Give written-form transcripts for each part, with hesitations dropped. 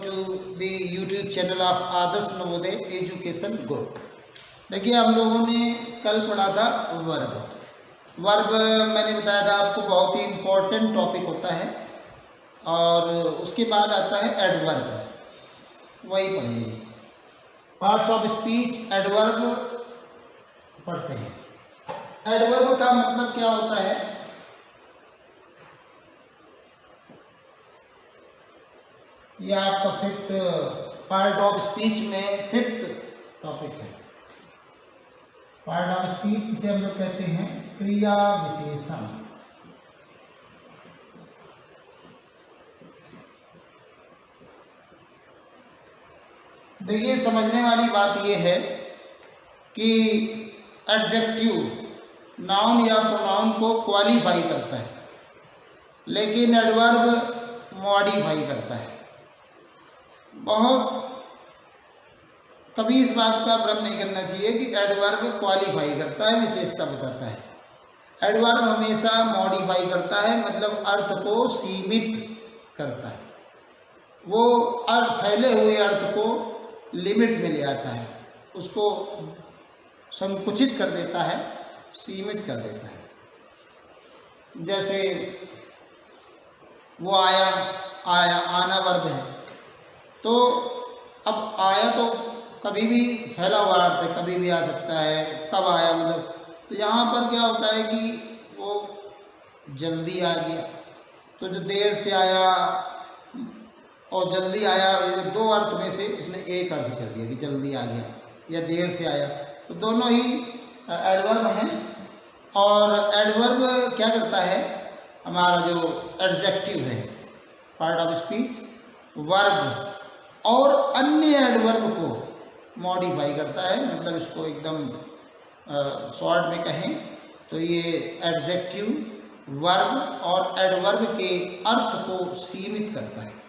to the YouTube channel of Adarsh Navodaya education group. देखिए हम लोगों ने कल पढ़ा था वर्ब मैंने बताया था आपको बहुत ही इम्पोर्टेंट टॉपिक होता है, और उसके बाद आता है एडवर्ब, वही पढ़ेंगे। पार्ट्स ऑफ स्पीच एडवर्ब पढ़ते हैं। एडवर्ब का मतलब क्या होता है? यह आपका फिफ्थ पार्ट ऑफ स्पीच में फिफ्थ टॉपिक है। पार्ट ऑफ स्पीच जिसे हम लोग कहते हैं क्रिया विशेषण। देखिए समझने वाली बात यह है कि एडजेक्टिव नाउन या प्रोनाउन को क्वालिफाई करता है, लेकिन एडवर्ब मॉडिफाई करता है। बहुत कभी इस बात का भ्रम नहीं करना चाहिए कि एडवर्ब क्वालिफाई करता है, विशेषता बताता है। एडवर्ब हमेशा मॉडिफाई करता है, मतलब अर्थ को सीमित करता है। वो अर्थ फैले हुए अर्थ को लिमिट में ले आता है, उसको संकुचित कर देता है, सीमित कर देता है। जैसे वो आया, आना वर्ब है, तो अब आया तो कभी भी फैला हुआ अर्थ है, कभी भी आ सकता है। कब आया मतलब, तो यहाँ पर क्या होता है कि वो जल्दी आ गया, तो जो देर से आया और जल्दी आया, ये दो अर्थ में से इसने एक अर्थ कर दिया कि जल्दी आ गया या देर से आया, तो दोनों ही एडवर्ब हैं। और एडवर्ब क्या करता है? हमारा जो एडजेक्टिव है पार्ट ऑफ स्पीच, वर्ब और अन्य एडवर्ब को मॉडिफाई करता है। मतलब इसको एकदम शॉर्ट में कहें तो ये एडजेक्टिव, वर्ब और एडवर्ब के अर्थ को सीमित करता है।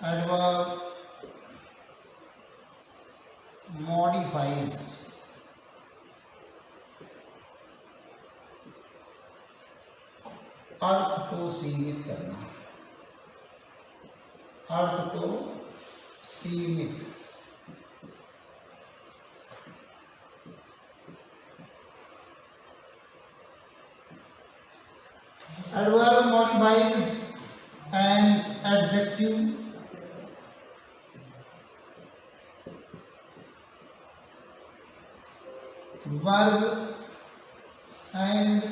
एडवर्ब मॉडिफाइज अर्थ को सीमित करना, अर्थ को सीमित। Adverb modifies an adjective verb and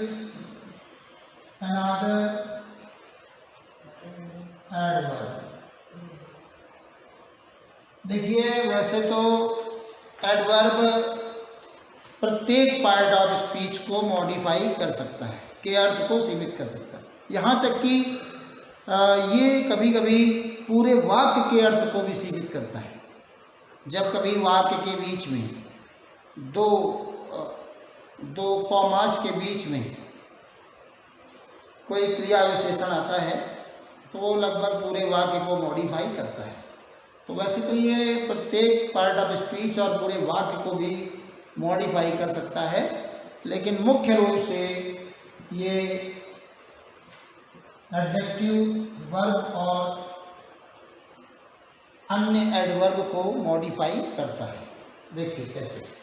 another adverb। देखिए वैसे तो एडवर्ब प्रत्येक पार्ट ऑफ स्पीच को मॉडिफाई कर सकता है, के अर्थ को सीमित कर सकता है। यहाँ तक कि ये कभी कभी पूरे वाक्य के अर्थ को भी सीमित करता है। जब कभी वाक्य के बीच में दो कॉमास के बीच में कोई क्रिया विशेषण आता है, तो वो लगभग पूरे वाक्य को मॉडिफाई करता है। तो वैसे तो ये प्रत्येक पार्ट ऑफ स्पीच और पूरे वाक्य को भी मॉडिफाई कर सकता है, लेकिन मुख्य रूप से ये एडजेक्टिव, वर्ब और अन्य एडवर्ब को मॉडिफाई करता है। देखिए कैसे।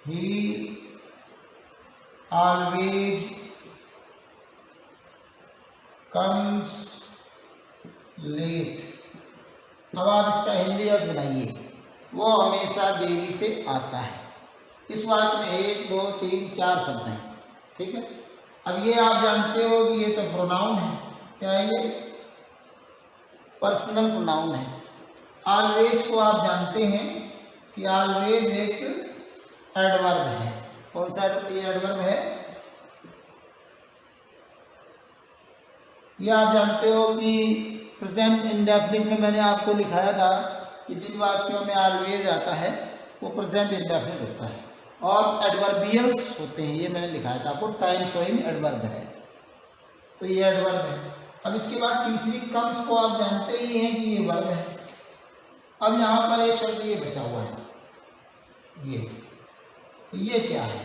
He always comes late। अब आप इसका हिंदी अर्थ बनाइए, वो हमेशा देरी से आता है। इस वाक्य में 1 2 3 4 शब्द हैं, ठीक है। अब ये आप जानते हो कि ये तो प्रोनाउन है। क्या है ये? पर्सनल प्रोनाउन है। ऑलवेज को आप जानते हैं कि ऑलवेज एक एडवर्ब है। कौन सा ये एडवर्ब है? ये आप जानते हो कि प्रेजेंट इंडेफिनिट में मैंने आपको लिखाया था कि जिन वाक्यों में ऑलवेज आता है वो प्रेजेंट इंडेफिनिट होता है, और एडवर्बियल्स होते हैं। ये मैंने लिखाया था आपको, टाइम शोइंग एडवर्ब है, तो ये एडवर्ब है। अब इसके बाद तीसरी कम्स को आप जानते ही हैं कि ये वर्ब है। अब यहाँ पर एक शब्द ये बचा हुआ है, ये क्या है?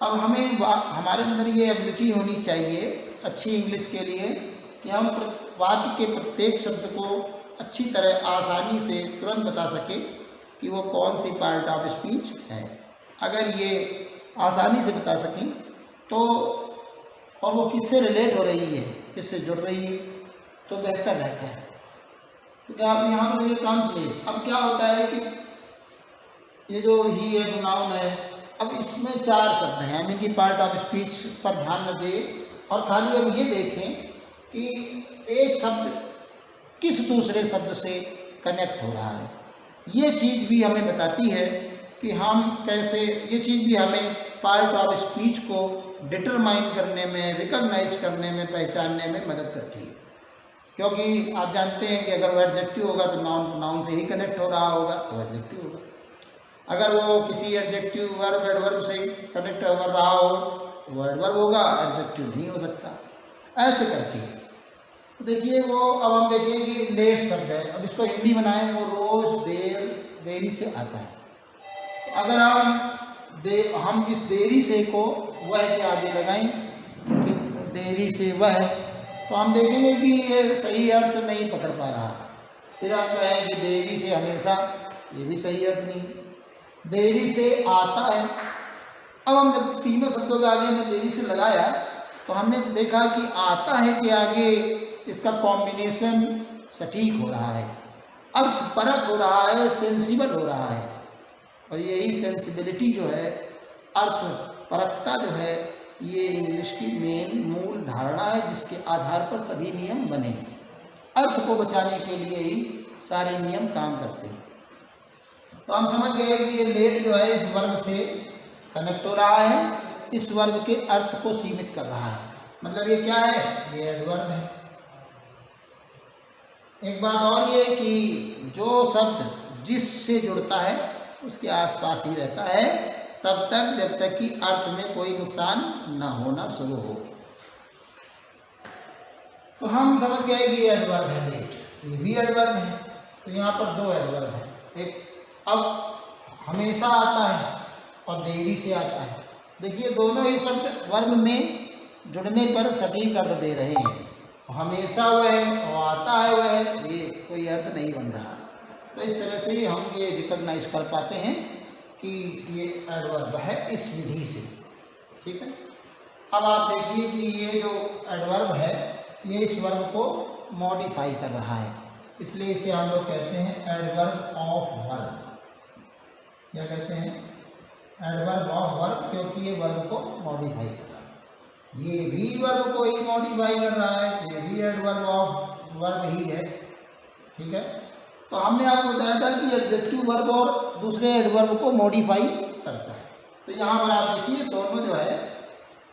अब हमें हमारे अंदर ये एबिलिटी होनी चाहिए अच्छी इंग्लिश के लिए कि हम वाक्य के प्रत्येक शब्द को अच्छी तरह आसानी से तुरंत बता सके कि वो कौन सी पार्ट ऑफ स्पीच है। अगर ये आसानी से बता सकें तो, और वो किससे रिलेट हो रही है, किससे जुड़ रही है, तो बेहतर रहता है। क्योंकि आप यहाँ पर ये ट्रांसलेट, अब क्या होता है कि ये जो ही है नाउन है, अब इसमें 4 शब्द हैं, हम इनकी पार्ट ऑफ स्पीच पर ध्यान न दें और खाली अब ये देखें कि एक शब्द किस दूसरे शब्द से कनेक्ट हो रहा है। ये चीज़ भी हमें बताती है कि हम कैसे, ये चीज़ भी हमें पार्ट ऑफ स्पीच को डिटरमाइन करने में, रिकॉग्नाइज करने में, पहचानने में मदद करती है। क्योंकि आप जानते हैं कि अगर वो एडजेक्टिव होगा तो नाउन से ही कनेक्ट हो रहा होगा तो एडजेक्टिव होगा। अगर वो किसी एडजेक्टिव वर्ब एडवर्ब से कनेक्ट कर रहा हो तो वो एडवर्ब होगा, एडजेक्टिव नहीं हो सकता। ऐसे करके देखिए वो, अब हम देखिए कि लेट शब्द है, अब इसको हिंदी बनाएं, वो रोज देरी से आता है। अगर हम इस देरी से को वह के आगे लगाएं कि देरी से वह, तो हम देखेंगे कि ये सही अर्थ नहीं पकड़ पा रहा। फिर हम कहें कि देरी से हमेशा, ये भी सही अर्थ नहीं। देरी से आता है, अब हम जब तीनों शब्दों के आगे हमने देरी से लगाया तो हमने देखा कि आता है के आगे इसका कॉम्बिनेशन सटीक हो रहा है, अर्थ परक हो रहा है, सेंसिबल हो रहा है। और यही सेंसिबिलिटी जो है, अर्थ परकता जो है, ये इंग्लिश की मूल धारणा है जिसके आधार पर सभी नियम बने। अर्थ को बचाने के लिए ही सारे नियम काम करते हैं। तो हम समझ गए कि ये लेट जो है इस वर्ग से कनेक्ट हो रहा है, इस वर्ग के अर्थ को सीमित कर रहा है। मतलब ये क्या है, ये एडवर्ब है। एक बात और ये कि जो शब्द जिससे जुड़ता है उसके आसपास ही रहता है तब तक जब तक कि अर्थ में कोई नुकसान न होना शुरू हो। तो हम समझ गए कि ये एडवर्ब है लेट, ये भी एडवर्ब है। तो यहाँ पर 2 एडवर्ब है, एक अब हमेशा आता है और देरी से आता है। देखिए दोनों ही शब्द वर्ब में जुड़ने पर सटीक अर्थ दे रहे हैं। हमेशा वह और आता है वह, ये कोई अर्थ नहीं बन रहा। तो इस तरह से हम ये रिकॉग्नाइज कर पाते हैं कि ये एडवर्ब है इस विधि से। ठीक है, अब आप देखिए कि ये जो एडवर्ब है ये इस वर्ब को मॉडिफाई कर रहा है, इसलिए इसे हम लोग कहते हैं एडवर्ब ऑफ वर्ब। क्या कहते हैं, एडवर्ब ऑफ वर्ब, क्योंकि ये वर्ब को मॉडिफाई कर रहा है। ये भी वर्ब को ही मॉडिफाई कर रहा है, ये भी एडवर्ब ऑफ वर्ब ही है। ठीक है, तो हमने आपको बताया था कि एडजेक्टिव वर्ब और दूसरे एडवर्ब को मॉडिफाई करता है। तो यहाँ पर आप देखिए दोनों जो है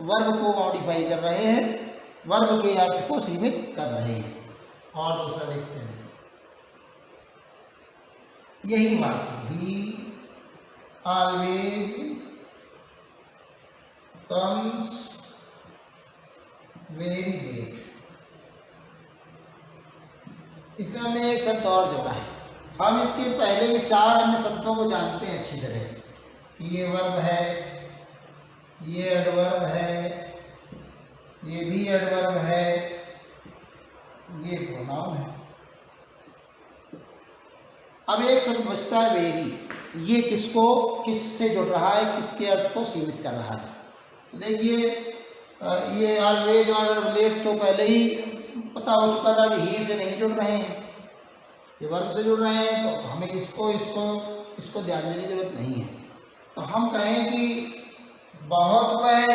वर्ब को मॉडिफाई कर रहे हैं, वर्ब के अर्थ को सीमित कर रहे हैं। और दूसरा देखते हैं, यही बात है, he always comes very late. इसमें हमने एक शब्द और जोड़ा है। हम इसके पहले के 4 अन्य शब्दों को जानते हैं अच्छी तरह। ये वर्ब है, ये एडवर्ब है, ये भी एडवर्ब है, ये प्रोनाउन है। अब एक शब्द बचता है वेरी। ये किससे जुड़ रहा है, किसके अर्थ को सीमित कर रहा है। देखिए ये ऑलवेज और लेट तो पहले ही पता हो चुका था कि ही से नहीं जुड़ रहे हैं, ये वर्ब से जुड़ रहे हैं, तो हमें इसको ध्यान देने की जरूरत नहीं है। तो हम कहें कि बहुत वह,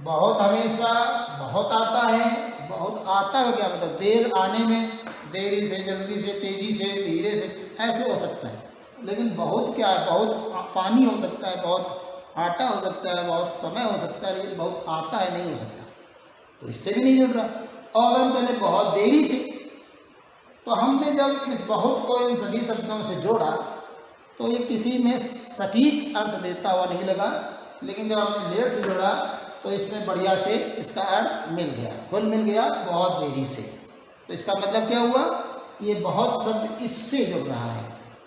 बहुत हमेशा, बहुत आता है। बहुत आता है क्या मतलब, देर आने में, देरी से, जल्दी से, तेजी से, धीरे से, ऐसे हो सकता है। लेकिन बहुत क्या है, बहुत पानी हो सकता है, बहुत आटा हो सकता है, बहुत समय हो सकता है, लेकिन बहुत आता है नहीं हो सकता। तो इससे भी नहीं जुड़ रहा। और हम पहले बहुत देरी से, तो हमने जब इस बहुत को इन सभी शब्दों से जोड़ा तो ये किसी में सटीक अर्थ देता हुआ नहीं लगा, लेकिन जब हमने लेट से जोड़ा तो इसमें बढ़िया से इसका अर्थ मिल गया, खुद मिल गया, बहुत देरी से। तो इसका मतलब क्या हुआ, ये बहुत शब्द इससे जुड़ रहा है,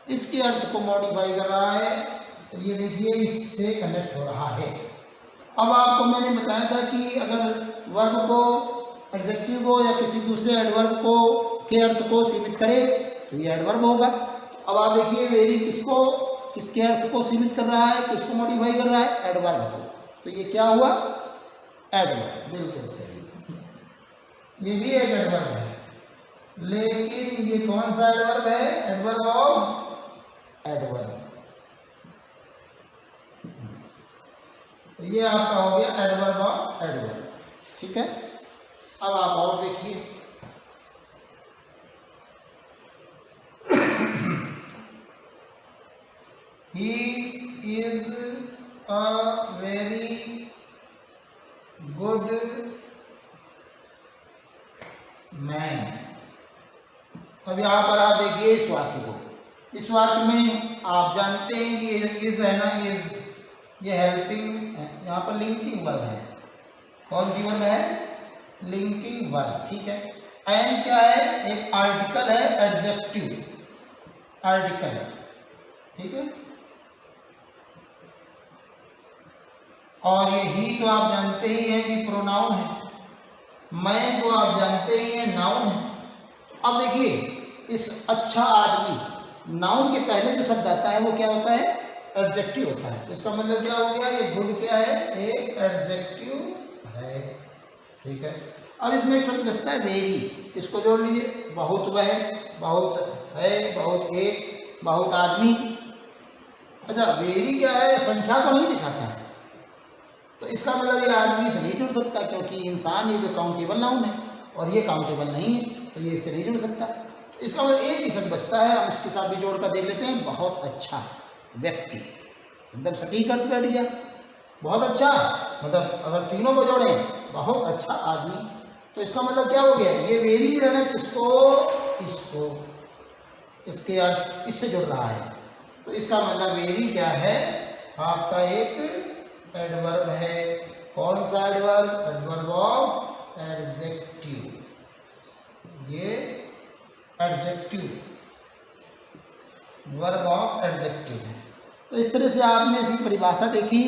इसके अर्थ को मॉडिफाई कर रहा है। तो ये देखिए इससे कनेक्ट हो रहा है। अब आपको मैंने बताया था कि अगर वर्ब को, एडजेक्टिव को या किसी दूसरे एडवर्ब को के अर्थ को सीमित करे तो ये एडवर्ब होगा। अब आप देखिए वेरी किसको, किसके अर्थ को सीमित कर रहा है, किसको मॉडिफाई कर रहा है, एडवर्ब को। तो ये क्या हुआ, एडवर्ब, बिल्कुल सही। ये भी एक एडवर्ब है, लेकिन ये कौन सा एडवर्ब है, एडवर्ब ऑफ एडवर्ब। तो ये आपका हो गया एडवर्ब ऑफ एडवर्ब। ठीक है, अब आप और देखिए, he is a very good man. अब यहाँ पर आप देखिए इस वाक्य को, इस वाक्य में आप जानते हैं कि इज है ना, इज ये हेल्पिंग है, यहाँ पर लिंकिंग वर्ब है। कौन सी वर्ब है, लिंकिंग वर्ब। ठीक है, एंड क्या है, एक आर्टिकल है, एडजेक्टिव आर्टिकल। ठीक है, और ये ही तो आप जानते ही हैं कि प्रोनाउन है, मैं तो आप जानते ही हैं नाउन है। अब देखिए इस अच्छा आदमी, नाउन के पहले जो शब्द आता है वो क्या होता है, एडजेक्टिव होता है। इसका मतलब क्या हो गया, ये गुड क्या है, एक एडजेक्टिव है। ठीक है, अब इसमें एक शब्द बचता है वेरी, इसको जोड़ लीजिए, बहुत वह, बहुत है, बहुत एक, बहुत आदमी। अच्छा, वेरी क्या है, संख्या को नहीं दिखाता है, तो इसका मतलब ये आदमी से नहीं जुड़ सकता, क्योंकि इंसान ये जो काउंटेबल नाउन है और ये काउंटेबल नहीं है, तो ये इससे नहीं जुड़ सकता। तो इसका मतलब एक ही शब्द बचता है, हम इसके साथ भी जोड़कर देख लेते हैं, बहुत अच्छा व्यक्ति। एकदम सटीक अर्थ बैठ गया, बहुत अच्छा, मतलब अगर तीनों को जोड़ें, बहुत अच्छा आदमी। तो इसका मतलब क्या हो गया, ये वेरी जो है ना, किसको, इसको, इसके अर्थ इससे जुड़ रहा है। तो इसका मतलब वेरी क्या है, आपका एक एडवर्ब है। कौन सा एडवर्ब, एडवर्ब ऑफ एडजेक्टिव। ये एडजेक्टिव, वर्ब ऑफ एडजेक्टिव है। तो इस तरह से आपने इसकी परिभाषा देखी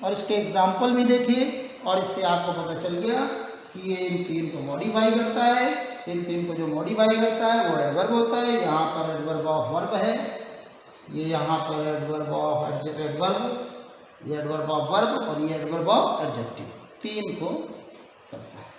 और इसके एग्जाम्पल भी देखे, और इससे आपको पता चल गया कि ये इन तीन को मॉडिफाई करता है। इन तीन को जो मॉडिफाई करता है वो एडवर्ब होता है। यहाँ पर एडवर्ब ऑफ वर्ब है, ये यहाँ पर एडवर्ब ऑफ एडवर्ब, ये एडवर्ब ऑफ वर्ब और ये एडवर्ब ऑफ एडजेक्टिव, तीन को करता है।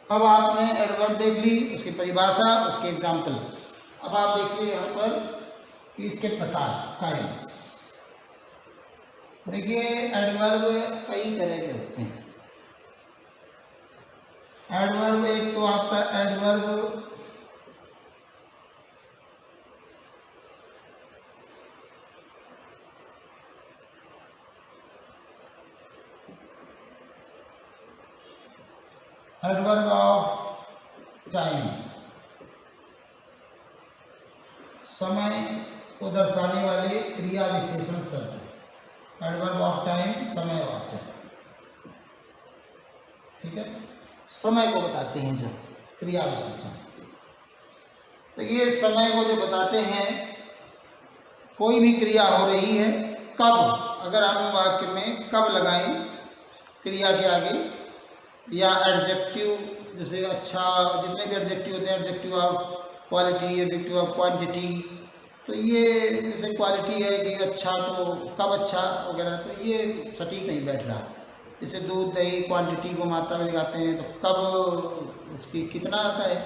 अब आपने एडवर्ब देख ली, उसकी परिभाषा, उसके एग्जाम्पल। अब आप देखिए यहाँ पर कि इसके प्रकार, टाइप्स। देखिए एडवर्ब कई तरह के होते हैं। एडवर्ब एक तो आपका एडवर्ब एडवर्ब ऑफ टाइम, समय को दर्शाने वाले क्रिया विशेषण शब्द। एडवर्ब ऑफ टाइम समयवाचक। ठीक है, समय को बताते हैं जो क्रिया विशेषण। तो ये समय को जो बताते हैं, कोई भी क्रिया हो रही है, कब, अगर हम वाक्य में कब लगाएं क्रिया के आगे, या एडजेक्टिव, जैसे अच्छा, जितने भी एडजेक्टिव होते हैं, adjective of quality, adjective of quantity, तो ये जैसे क्वालिटी है कि अच्छा, तो कब अच्छा वगैरह, तो ये सटीक नहीं बैठ रहा। जैसे दूध दही क्वांटिटी को मात्रा में दिखाते हैं, तो कब उसकी कितना आता है,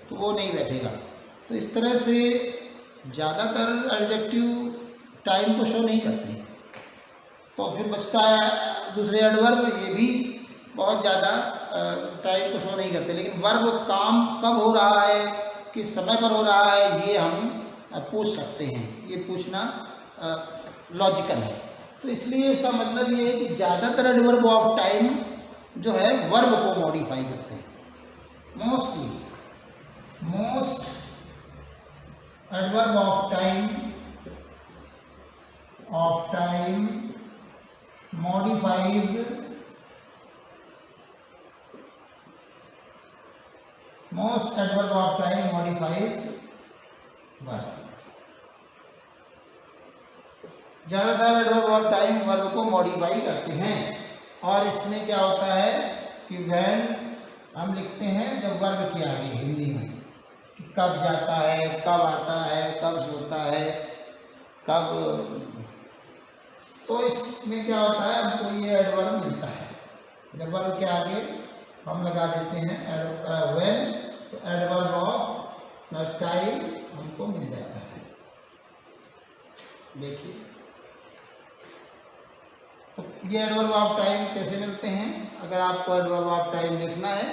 तो वो नहीं बैठेगा। तो इस तरह से ज़्यादातर एडजेक्टिव टाइम को शो नहीं करते। तो फिर बचता है दूसरे एडवर्ब, ये भी बहुत ज़्यादा टाइम को शो नहीं करते। लेकिन वर्ब काम कब हो रहा है, किस समय पर हो रहा है, ये हम पूछ सकते हैं। ये पूछना लॉजिकल है। तो इसलिए इसका मतलब ये है कि ज़्यादातर एडवर्ब ऑफ टाइम जो है वर्ब को मॉडिफाई करते हैं। Most adverb of time modifies most adverb of time modifies verb। ज़्यादातर एडवर्ब ऑफ टाइम वर्ब को मॉडिफाई करते हैं। और इसमें क्या होता है कि व्हेन हम लिखते हैं जब वर्ब के आगे हिंदी में कि कब जाता है, कब आता है, कब सोता है, कब, तो इसमें क्या होता है हमको ये एडवर्ब मिलता है। जब वर्ब के आगे हम लगा देते हैं व्हेन, तो एडवर्ब ऑफ टाइम हमको मिल जाता है। देखिए, तो ये एडवर्ब ऑफ टाइम कैसे मिलते हैं। अगर आपको एडवर्ब ऑफ टाइम देखना है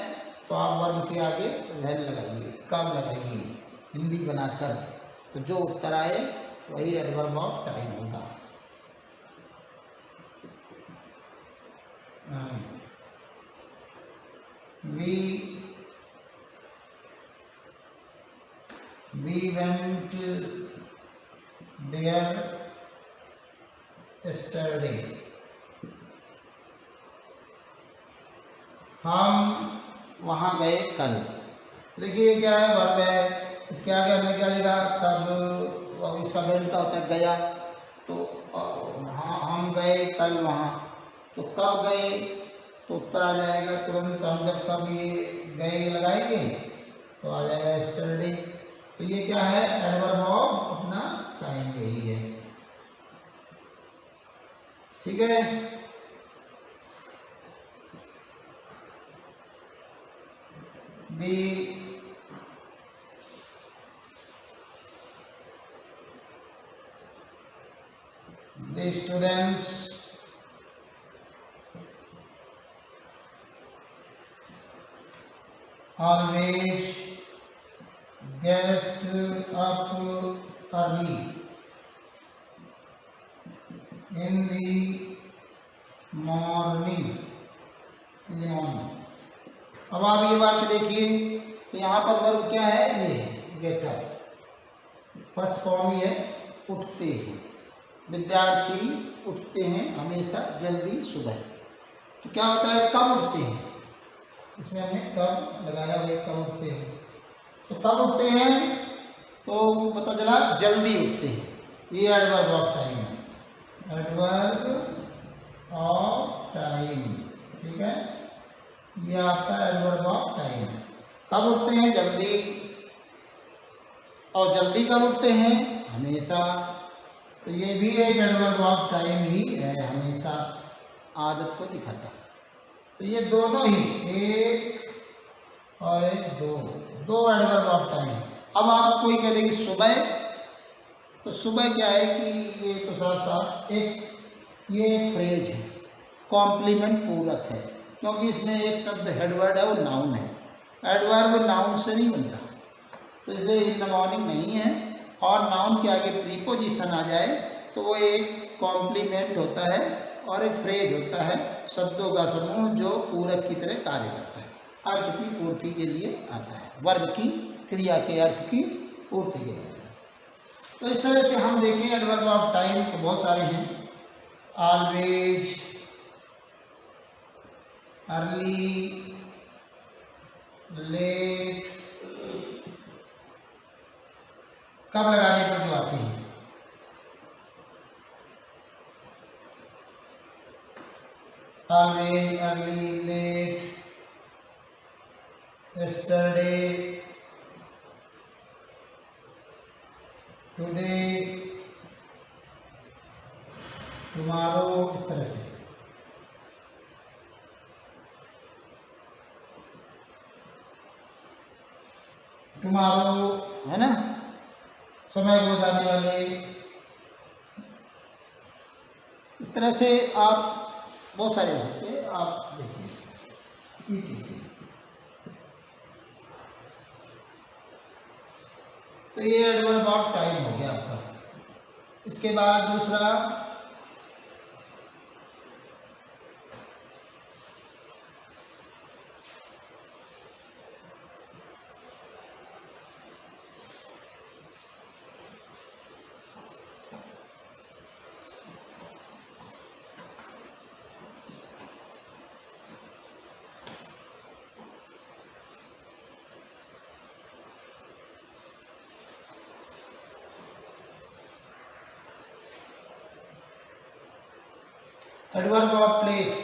तो आप वर्ब के आगे व्हेन लगाइए, कब लगाइए हिंदी बनाकर, तो जो उत्तर आए वही एडवर्ब ऑफ टाइम होगा। We went there yesterday। हम वहाँ गए कल। देखिए क्या है, वर्ब है, इसके आगे हमने क्या लिखा, कब, और इसका वेंट का होता है गया। तो हाँ, हम गए कल वहाँ, तो कब गए, तो उत्तर आ जाएगा तुरंत। हम जब कब ये गए लगाएंगे तो आ जाएगा यस्टरडे। तो ये क्या है, एडवर्ब ऑफ अपना टाइम यही है। ठीक है। The students always get up early in the morning। अब आप ये बात देखिए, तो यहाँ पर वर्ब क्या है, ये गेट अप। फर्स्ट फॉर्म ही है उठते हैं, विद्यार्थी उठते हैं हमेशा जल्दी सुबह। तो क्या होता है, कब उठते हैं, इसमें हमने कब लगाया हुआ, कब उठते हैं। तो कब उठते हैं, तो पता चला जल्दी उठते हैं। ये एडवर्ब ऑफ टाइम है, एडवर्ब ऑफ टाइम। ठीक है, ये आपका एडवर्ब ऑफ टाइम है। कब उठते हैं, जल्दी। और जल्दी कब उठते हैं, हमेशा। तो ये भी एक एडवर्ब ऑफ टाइम ही है, हमेशा आदत को दिखाता है। तो ये दोनों ही, एक और एक, दो एडवर्ब ऑफ टाइम। अब आप कोई कह देगी सुबह, तो सुबह क्या है कि ये तो साफ साफ ये एक फ्रेज है, कॉम्प्लीमेंट पूरक है, क्योंकि इसमें एक शब्द हेडवर्ड है, वो नाउन है। एडवर्ब नाउन से नहीं बनता, तो इसलिए इन द मॉर्निंग नहीं है। और नाउन के आगे प्रीपोजिशन आ जाए तो वो एक कॉम्प्लीमेंट होता है और एक फ्रेज होता है, शब्दों का समूह जो पूरक की तरह कार्य करता है, अर्थ की पूर्ति के लिए आता है, वर्ब की क्रिया के अर्थ की पूर्ति के लिए। तो इस तरह से हम देखें एडवर्ब ऑफ टाइम तो बहुत सारे हैं। ऑलवेज, अर्ली, लेट, कब लगाने पर जो आती है, always, early, late, yesterday, today, tomorrow, इस तरह से। टुमारो है ना, समय को बताने वाले। इस तरह से आप बहुत सारे हो सकते हैं। आप देखिए ETC, तो ये एडवर्ब ऑफ टाइम हो गया आपका। इसके बाद दूसरा एडवर्ब ऑफ प्लेस,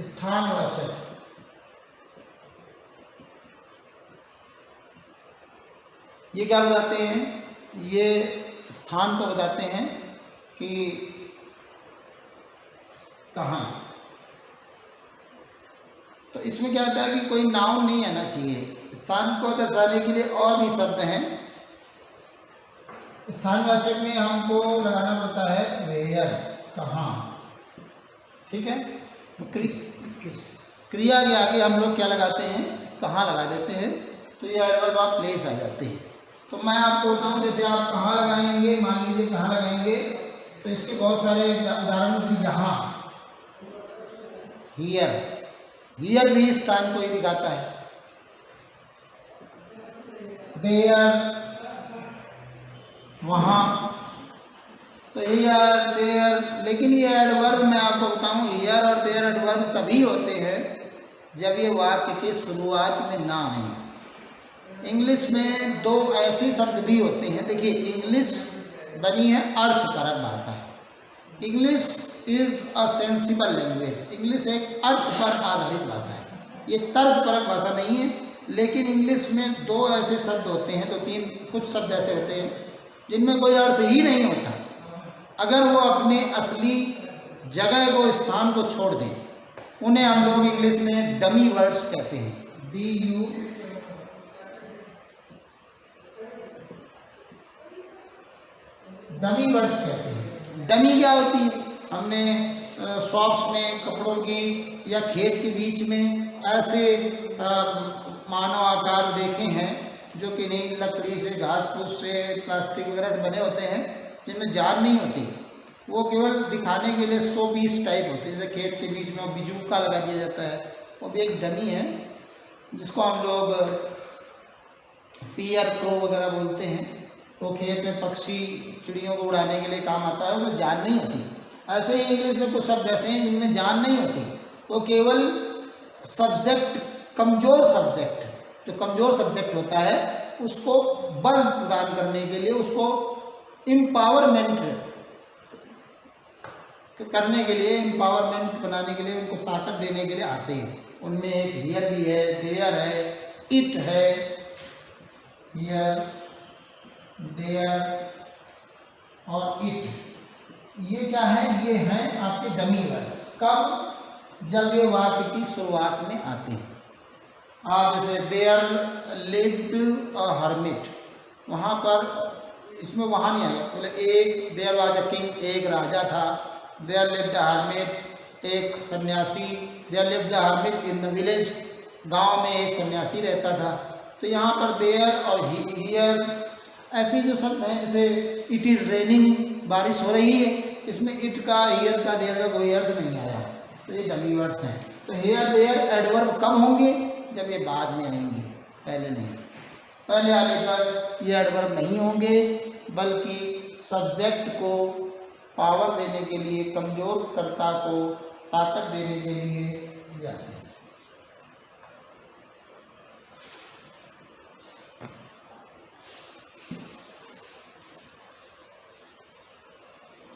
स्थानवाचक। ये क्या बताते हैं? ये स्थान को बताते हैं कि कहाँ। तो इसमें क्या होता है कि कोई नाउन नहीं आना चाहिए। स्थान को दर्शाने के लिए और भी शब्द हैं। स्थानवाचक में हमको लगाना पड़ता है वेयर, कहाँ। ठीक है, क्रिया के आगे हम लोग क्या लगाते हैं? कहाँ लगा देते हैं। तो ये एडवर्ब ऑफ प्लेस आ जाते हैं। तो मैं आपको बताऊँ, जैसे आप कहाँ लगाएंगे, मान लीजिए कहाँ लगाएंगे, तो इसके बहुत सारे उदाहरण से यहाँ, हियर, हियर भी स्थान को ही दिखाता है। देयर, वहाँ। तो हियर, देयर। लेकिन ये एडवर्ब मैं आपको बताऊँ, हियर और देयर एडवर्ब तभी होते हैं जब ये वाक्य की शुरुआत में ना आए। इंग्लिश में दो ऐसे शब्द भी होते हैं। देखिए, इंग्लिश बनी है अर्थपरक भाषा। English is a sensible language. English एक अर्थ पर आधारित भाषा है, ये तर्कपरक भाषा नहीं है। लेकिन इंग्लिश में दो ऐसे शब्द होते हैं, दो तीन कुछ शब्द ऐसे होते हैं जिनमें कोई अर्थ ही नहीं होता। अगर वो अपने असली जगह को, स्थान को छोड़ दें, उन्हें हम लोग इंग्लिश में डमी वर्ड्स कहते हैं। DU, डमी वर्ड्स कहते हैं। डमी क्या होती है? हमने शॉप्स में, कपड़ों की या खेत के बीच में ऐसे मानव आकार देखे हैं जो कि नहीं लकड़ी से, घास फूस से, प्लास्टिक वगैरह से बने होते हैं, जिनमें जान नहीं होती। वो केवल दिखाने के लिए 100 पीस टाइप होते हैं। जैसे खेत के बीच में वो बिजूका लगा दिया जाता है, वो भी एक डमी है, जिसको हम लोग फियर क्रो वगैरह बोलते हैं। वो खेत में पक्षी, चिड़ियों को उड़ाने के लिए काम आता है, उसमें जान नहीं होती। ऐसे ही इंग्लिश में कुछ शब्द ऐसे हैं जिनमें जान नहीं होती। वो केवल सब्जेक्ट, कमज़ोर सब्जेक्ट, जो कमज़ोर सब्जेक्ट होता है उसको बल प्रदान करने के लिए, उसको एम्पावरमेंट करने के लिए, एम्पावरमेंट बनाने के लिए, उनको ताकत देने के लिए आते हैं। उनमें एक हियर भी है, देयर है, इट है। हियर, देयर और इट, ये क्या है? ये हैं आपके डमी वर्ड्स। कब? जब ये वाक्य की शुरुआत में आते हैं। आप जैसे देयर लिव्ड अ हर्मिट, वहाँ पर इसमें वहाँ नहीं आया, बोले एक, देयर वाज अ किंग, एक राजा था। देयर लिव्ड अ हर्मिट, एक सन्यासी। There lived a hermit in the village, गांव में एक सन्यासी रहता था। तो यहाँ पर देयर और हियर ऐसे जो शब्द हैं, जैसे इट इज़ रेनिंग, बारिश हो रही है, इसमें इट का, हियर का, देयर का कोई अर्थ नहीं आया। तो ये डमी वर्ड्स हैं। तो हियर, देयर एडवर्ब कब होंगे? जब ये बाद में आएंगे, पहले नहीं। पहले आने पर ये एडवर्ब नहीं होंगे, बल्कि सब्जेक्ट को पावर देने के लिए, कमज़ोर कर्ता को ताकत देने के लिए जाते हैं।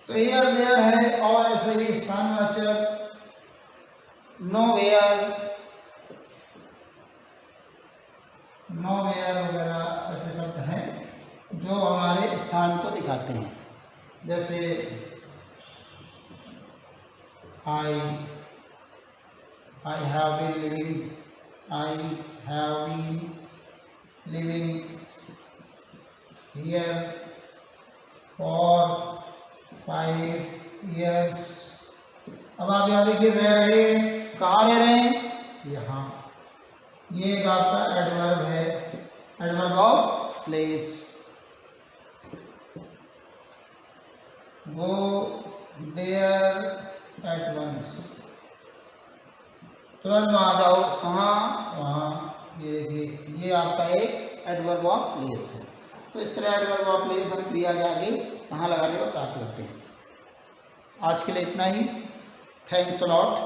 तो हियर, देयर है, और ऐसे ही स्थानवाचक नोवेयर, नोवेयर वगैरह ऐसे शब्द हैं जो हमारे स्थान को दिखाते हैं। जैसे I have been living, I have been living here for 5 years। अब आप यहाँ देखिए, रह रहे, कहाँ रह रहे हैं? यहाँ। ये एक आपका एडवर्ब है, adverb of place. Go there at once, तुरंत वहाँ जाओ, कहाँ, वहाँ। ये देखिए ये आपका एक एडवर्ब ऑफ प्लेस है। तो इस तरह एडवर्ब ऑफ प्लेस हम क्रिया के आगे कहाँ लगाने का प्राप्त करते हैं। आज के लिए इतना ही। Thanks a lot.